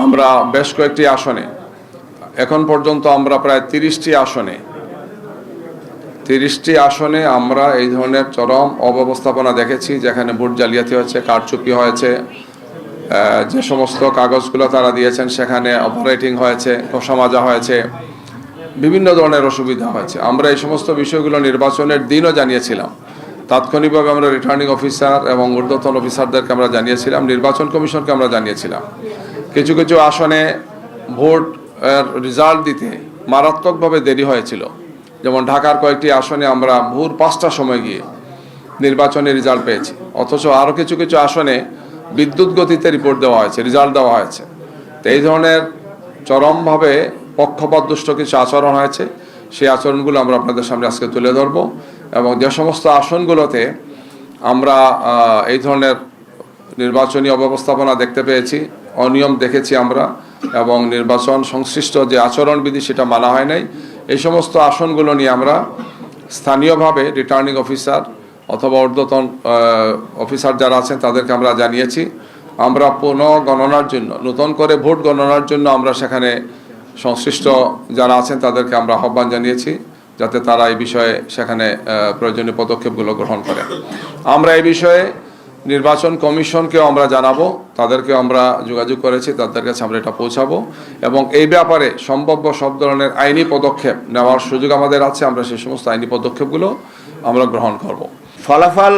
আমরা বেশ কয়েকটি আসনে এখন পর্যন্ত আমরা প্রায় 30টি আসনে আমরা এই ধরনের চরম অব্যবস্থাপনা দেখেছি, যেখানে ভোট জালিয়াতি হয়েছে, কারচুপি হয়েছে, যে সমস্ত কাগজগুলো তারা দিয়েছেন সেখানে অপারেটিং হয়েছে, ঘষা মাজা হয়েছে, বিভিন্ন ধরনের অসুবিধা হয়েছে। আমরা এই সমস্ত বিষয়গুলো নির্বাচনের দিনও জানিয়েছিলাম। তাৎক্ষণিকভাবে আমরা রিটার্নিং অফিসার এবং ঊর্ধ্বতন অফিসারদেরকে আমরা জানিয়েছিলাম, নির্বাচন কমিশনকে আমরা জানিয়েছিলাম। কিছু কিছু আসনে ভোট রেজাল্ট দিতে মারাত্মকভাবে দেরি হয়েছিল। যেমন ঢাকার কয়েকটি আসনে আমরা ভোর 5টার সময় গিয়ে নির্বাচনের রেজাল্ট পেয়েছি, অথচ আরও কিছু কিছু আসনে বিদ্যুৎ গতিতে রিপোর্ট দেওয়া হয়েছে, রেজাল্ট দেওয়া হয়েছে। তো এই ধরনের চরমভাবে পক্ষপাতদুষ্ট কিছু আচরণ হয়েছে, সেই আচরণগুলো আমরা আপনাদের সামনে আজকে তুলে ধরব। এবং যে সমস্ত আসনগুলোতে আমরা এই ধরনের নির্বাচনী অব্যবস্থাপনা দেখতে পেয়েছি, অনিয়ম দেখেছি আমরা, এবং নির্বাচন সংশ্লিষ্ট যে আচরণবিধি সেটা মানা হয় নাই, এই সমস্ত আসনগুলো নিয়ে আমরা স্থানীয়ভাবে রিটার্নিং অফিসার অথবা ঊর্ধ্বতন অফিসার যারা আছেন তাদেরকে আমরা জানিয়েছি। আমরা পুনঃগণনার জন্য, নতুন করে ভোট গণনার জন্য আমরা সেখানে সংশ্লিষ্ট যারা আছেন তাদেরকে আমরা আহ্বান জানিয়েছি, যাতে তারা এই বিষয়ে সেখানে প্রয়োজনীয় পদক্ষেপগুলো গ্রহণ করে। আমরা এই বিষয়ে নির্বাচন কমিশনকেও আমরা জানাবো, তাদেরকেও আমরা যোগাযোগ করেছি, তাদের কাছে আমরা এটা পৌঁছাবো, এবং এই ব্যাপারে সম্ভাব্য সব ধরনের আইনি পদক্ষেপ নেওয়ার সুযোগ আমাদের আছে। আমরা সেই সমস্ত আইনি পদক্ষেপগুলো আমরা গ্রহণ করব। ফলাফল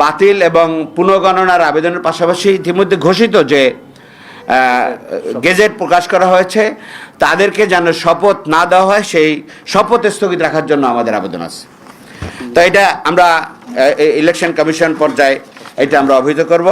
বাতিল এবং পুনর্গণনার আবেদনের পাশাপাশি ইতিমধ্যে ঘোষিত যে গেজেট প্রকাশ করা হয়েছে, তাদেরকে যেন শপথ না দেওয়া হয়, সেই শপথ স্থগিত রাখার জন্য আমাদের আবেদন আছে। তো এটা আমরা ইলেকশন কমিশন পর্যায়ে এটা আমরা অভিযোগ করব।